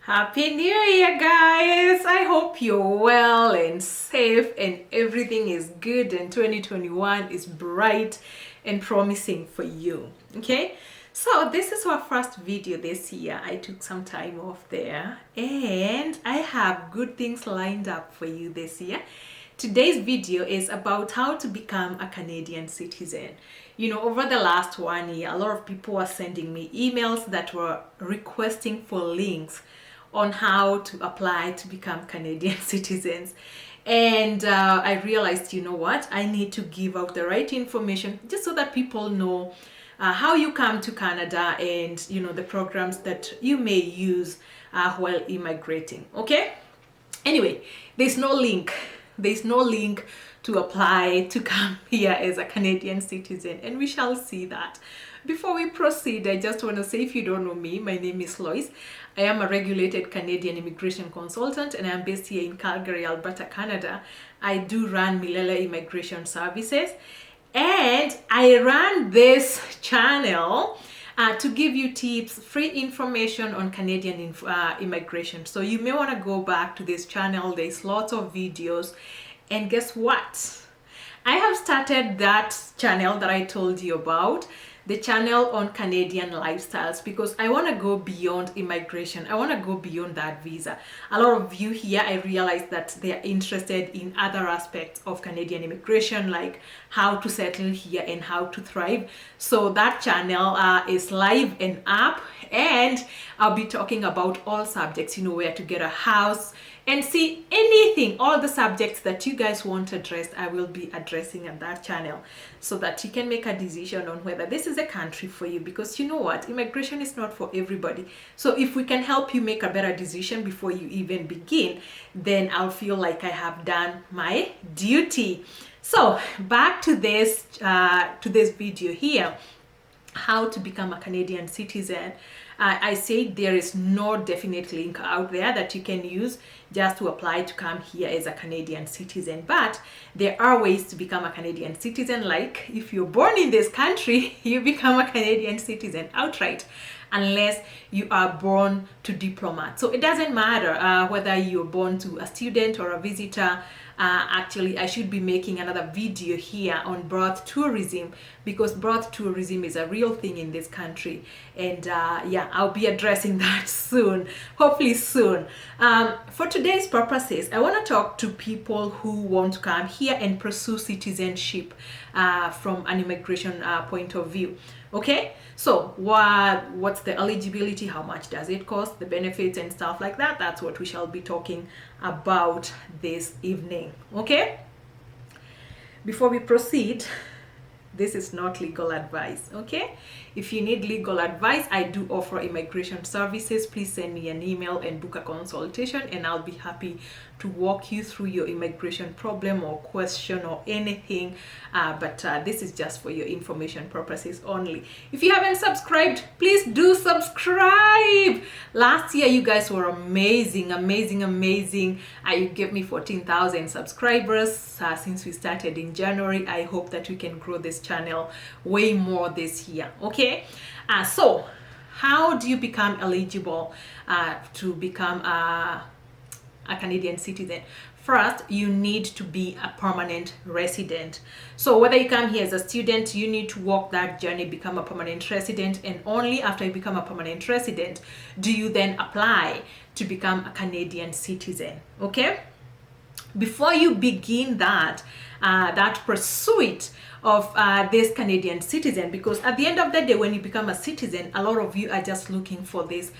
Happy New Year, guys! I hope you're well and safe and everything is good and 2021 is bright and promising for you. Okay, so this is our first video this year. I took some time off there and I have good things lined up for you this year. Today's video is about how to become a Canadian citizen. You know, over the last 1 year, a lot of people are sending me emails that were requesting for links on how to apply to become Canadian citizens. And I realized, you know what, I need to give out the right information just so that people know how you come to Canada and, you know, the programs that you may use while immigrating. Okay? Anyway, there's no link. There's no link to apply to come here as a Canadian citizen, and we shall see that. Before we proceed, I just want to say, if you don't know me, my name is Loise. I am a regulated Canadian immigration consultant and I'm based here in Calgary, Alberta, Canada. I do run Milele Immigration Services and I run this channel to give you tips, free information on Canadian immigration. So you may want to go back to this channel. There's lots of videos. And guess what? I have started that channel that I told you about, the channel on Canadian lifestyles, because I want to go beyond immigration. I want to go beyond that visa. A lot of you here, I realize that they are interested in other aspects of Canadian immigration, like how to settle here and how to thrive. So that channel is live and up, and I'll be talking about all subjects, you know, where to get a house, and see anything, all the subjects that you guys want addressed, I will be addressing at that channel so that you can make a decision on whether this is a country for you. Because you know what, immigration is not for everybody. So if we can help you make a better decision before you even begin, then I'll feel like I have done my duty. So back to this video here, how to become a Canadian citizen. I say there is no definite link out there that you can use just to apply to come here as a Canadian citizen, but there are ways to become a Canadian citizen. Like if you're born in this country, you become a Canadian citizen outright, unless you are born to diplomat. So it doesn't matter whether you're born to a student or a visitor. Actually, I should be making another video here on birth tourism, because birth tourism is a real thing in this country, and yeah, I'll be addressing that soon, hopefully soon. For today's purposes, I want to talk to people who want to come here and pursue citizenship from an immigration point of view. Okay, so what's the eligibility, how much does it cost, the benefits and stuff like that. That's what we shall be talking about this evening. Okay, before we proceed, this is not legal advice. Okay, if you need legal advice, I do offer immigration services. Please send me an email and book a consultation, and I'll be happy to walk you through your immigration problem or question or anything. But this is just for your information purposes only. If you haven't subscribed, please do subscribe. Last year, you guys were amazing. You gave me 14,000 subscribers since we started in January. I hope that we can grow this channel way more this year. Okay, so how do you become eligible to become a Canadian citizen? First, you need to be a permanent resident. So whether you come here as a student, you need to walk that journey, become a permanent resident, and only after you become a permanent resident do you then apply to become a Canadian citizen. Okay, before you begin that pursuit of this Canadian citizen, because at the end of the day, when you become a citizen, a lot of you are just looking for this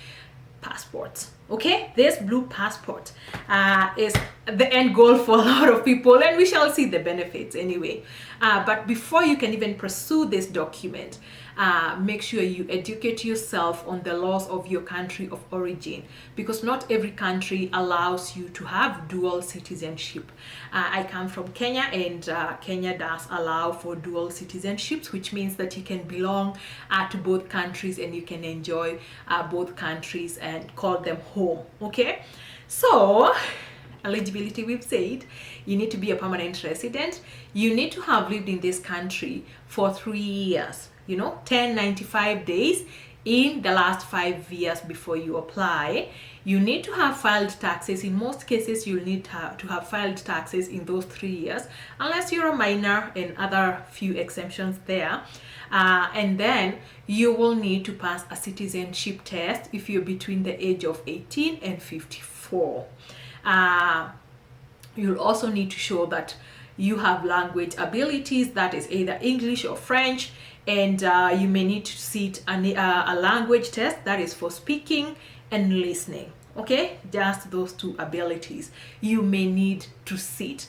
passport. Okay, this blue passport is the end goal for a lot of people, and we shall see the benefits anyway. But before you can even pursue this document, make sure you educate yourself on the laws of your country of origin, because not every country allows you to have dual citizenship. I come from Kenya, and Kenya does allow for dual citizenships, which means that you can belong to both countries and you can enjoy both countries and call them home. Okay, so eligibility, we've said you need to be a permanent resident. You need to have lived in this country for 3 years, you know, 1095 days in the last 5 years before you apply. You need to have filed taxes. In most cases, you'll need to have filed taxes in those 3 years, unless you're a minor and other few exemptions there. And then you will need to pass a citizenship test if you're between the age of 18 and 54. You'll also need to show that you have language abilities, that is either English or French, and you may need to sit a language test, that is for speaking and listening. Okay, just those two abilities you may need to sit.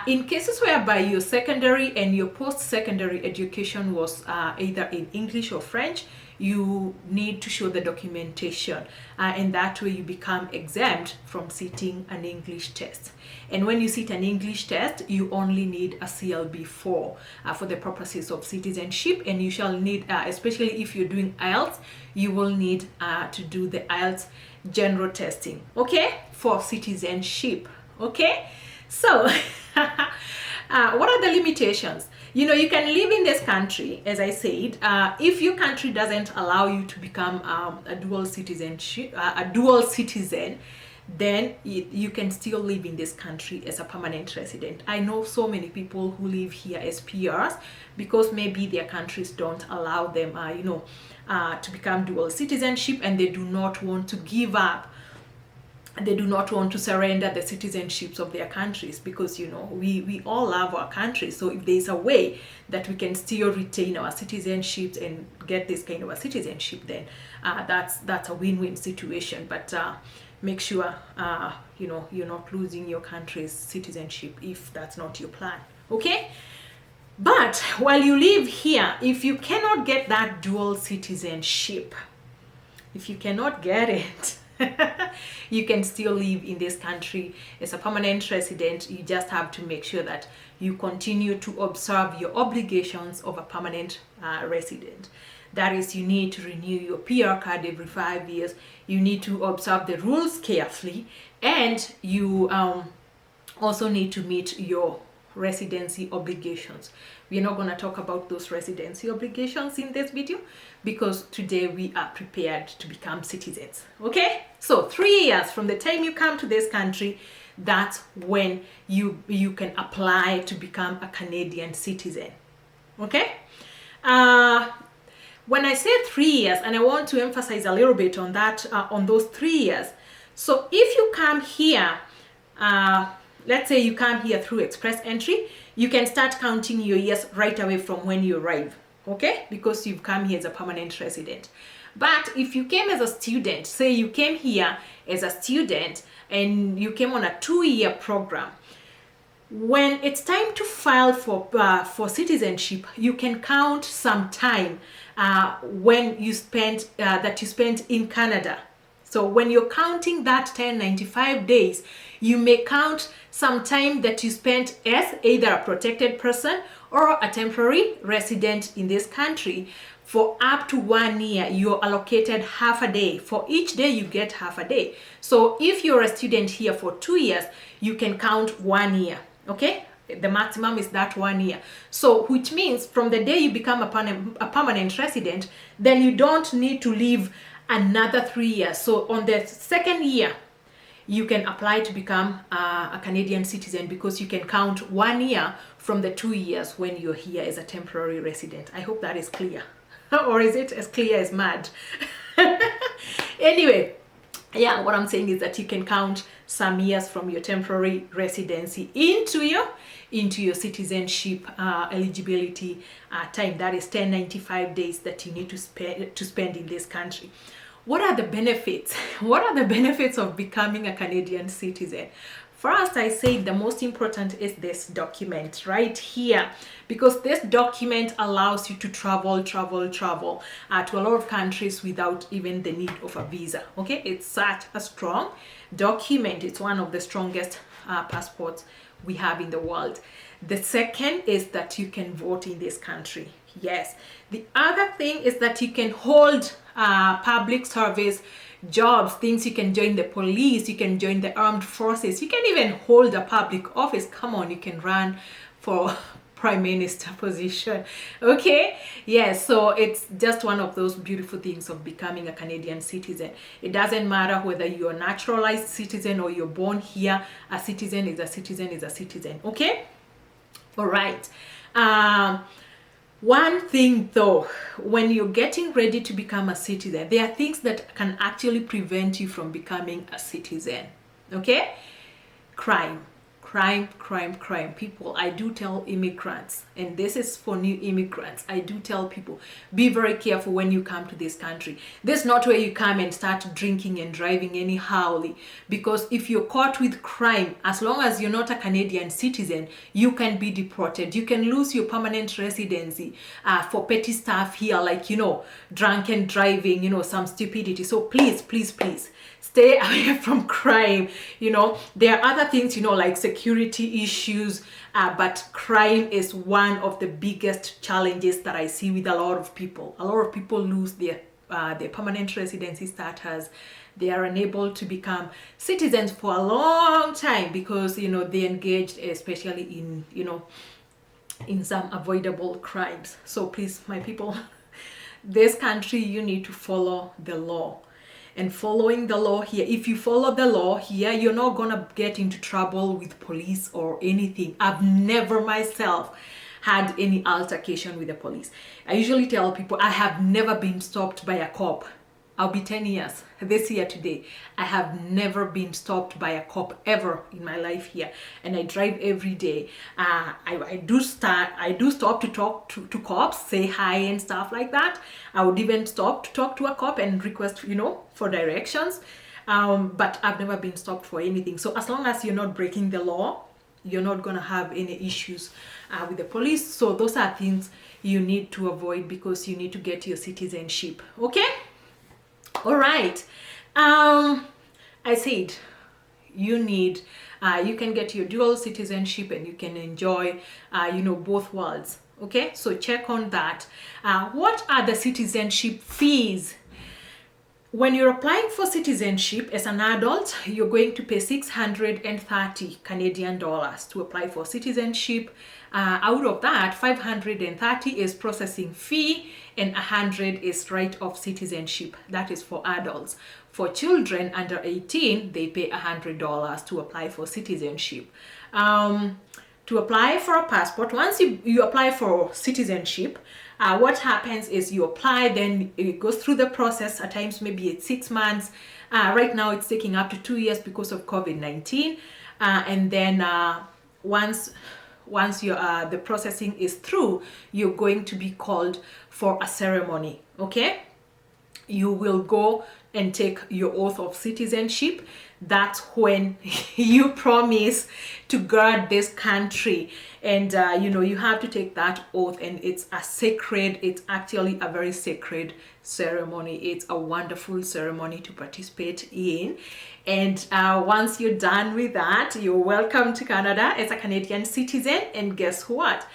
In cases whereby your secondary and your post-secondary education was either in English or French, you need to show the documentation, and that way you become exempt from sitting an English test. And when you sit an English test, you only need a CLB4 for the purposes of citizenship, and you shall need, especially if you're doing IELTS, you will need to do the IELTS general testing, okay, for citizenship. Okay, so what are the limitations? You know, you can live in this country, as I said. If your country doesn't allow you to become a dual citizen, then you can still live in this country as a permanent resident. I know so many people who live here as PRs because maybe their countries don't allow them, to become dual citizenship, and they do not want to give up. They do not want to surrender the citizenships of their countries, because we all love our country. So if there's a way that we can still retain our citizenships and get this kind of a citizenship, then that's a win-win situation. But make sure you're not losing your country's citizenship if that's not your plan. Okay, but while you live here, if you cannot get that dual citizenship, if you cannot get it, you can still live in this country as a permanent resident. You just have to make sure that you continue to observe your obligations of a permanent resident. That is, you need to renew your PR card every 5 years. You need to observe the rules carefully, and you also need to meet your residency obligations. We're not going to talk about those residency obligations in this video, because today we are prepared to become citizens. Okay, so 3 years from the time you come to this country, that's when you can apply to become a Canadian citizen. Okay, when I say 3 years, and I want to emphasize a little bit on that, on those 3 years. So if you come here, let's say you come here through express entry, you can start counting your years right away from when you arrive, okay? Because you've come here as a permanent resident. But if you came as a student, say you came here as a student and you came on a 2-year program, when it's time to file for citizenship, you can count some time when you spent that you spent in Canada. So when you're counting that 1095 days, you may count some time that you spent as either a protected person or a temporary resident in this country. For up to 1 year, you're allocated half a day. For each day, you get half a day. So if you're a student here for 2 years, you can count 1 year, okay? The maximum is that 1 year. So which means from the day you become a permanent resident, then you don't need to live another 3 years. So on the second year, you can apply to become a Canadian citizen, because you can count 1 year from the 2 years when you're here as a temporary resident. I hope that is clear. Or is it as clear as mud? Anyway, yeah, what I'm saying is that you can count some years from your temporary residency into your citizenship eligibility time. That is 1095 days that you need to spend in this country. What are the benefits? What are the benefits of becoming a Canadian citizen? First, I say the most important is this document right here, because this document allows you to travel to a lot of countries without even the need of a visa. Okay, it's such a strong document. It's one of the strongest passports we have in the world. The second is that you can vote in this country. Yes. The other thing is that you can hold public service jobs, things. You can join the police, you can join the armed forces, you can even hold a public office. Come on, you can run for prime minister position. Okay, yes, so it's just one of those beautiful things of becoming a Canadian citizen. It doesn't matter whether you're a naturalized citizen or you're born here. A citizen is a citizen is a citizen. Okay, all right. One thing though, when you're getting ready to become a citizen, there are things that can actually prevent you from becoming a citizen. Okay? Crime. Crime. People, I do tell immigrants, and this is for new immigrants, I do tell people, be very careful when you come to this country. This is not where you come and start drinking and driving anyhowly, because if you're caught with crime, as long as you're not a Canadian citizen, you can be deported. You can lose your permanent residency for petty stuff here, like, drunken driving, some stupidity. So please, stay away from crime. There are other things, like security issues, but crime is one of the biggest challenges that I see with a lot of people. A lot of people lose their permanent residency status. They are unable to become citizens for a long time because they engaged especially in some avoidable crimes. So please, my people, this country, you need to follow the law. And following the law here, if you follow the law here, you're not gonna get into trouble with police or anything. I've never myself had any altercation with the police. I usually tell people I have never been stopped by a cop. I'll be 10 years this year today. I have never been stopped by a cop ever in my life here, and I drive every day. I do stop to talk to cops, say hi and stuff like that. I would even stop to talk to a cop and request, for directions. But I've never been stopped for anything. So as long as you're not breaking the law, you're not gonna have any issues with the police. So those are things you need to avoid because you need to get your citizenship. Okay. All right. I said you can get your dual citizenship and you can enjoy, both worlds. Okay, so check on that. What are the citizenship fees? When you're applying for citizenship as an adult, you're going to pay 630 Canadian dollars to apply for citizenship. Out of that, 530 is processing fee and 100 is right of citizenship. That is for adults. For children under 18, they pay $100 to apply for citizenship. To apply for a passport, once you apply for citizenship, what happens is you apply, then it goes through the process. At times maybe it's 6 months. Right now it's taking up to 2 years because of COVID-19. And then once the processing is through, you're going to be called for a ceremony. Okay, you will go and take your oath of citizenship. That's when you promise to guard this country, and you have to take that oath, and it's actually a very sacred ceremony. It's a wonderful ceremony to participate in, and once you're done with that, you're welcome to Canada as a Canadian citizen. And guess what?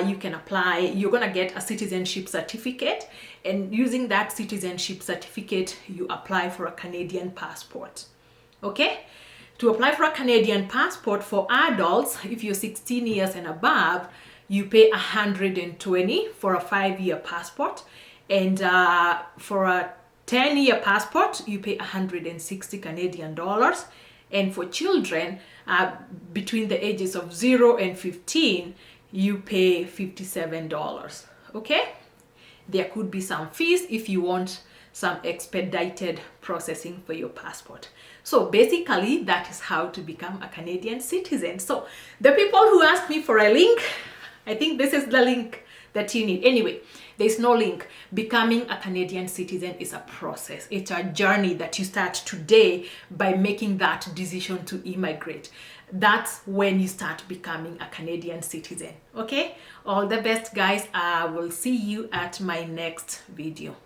You can apply. You're gonna get a citizenship certificate, and using that citizenship certificate, you apply for a Canadian passport. Okay, to apply for a Canadian passport for adults, if you're 16 years and above, you pay 120 for a 5-year passport, and for a 10-year passport, you pay 160 Canadian dollars. And for children between the ages of 0 and 15, you pay $57. Okay, there could be some fees if you want some expedited processing for your passport. So basically, that is how to become a Canadian citizen. So the people who asked me for a link, I think this is the link that you need. Anyway, there's no link. Becoming a Canadian citizen is a process. It's a journey that you start today by making that decision to immigrate. That's when you start becoming a Canadian citizen. Okay, all the best, guys. I will see you at my next video. Bye.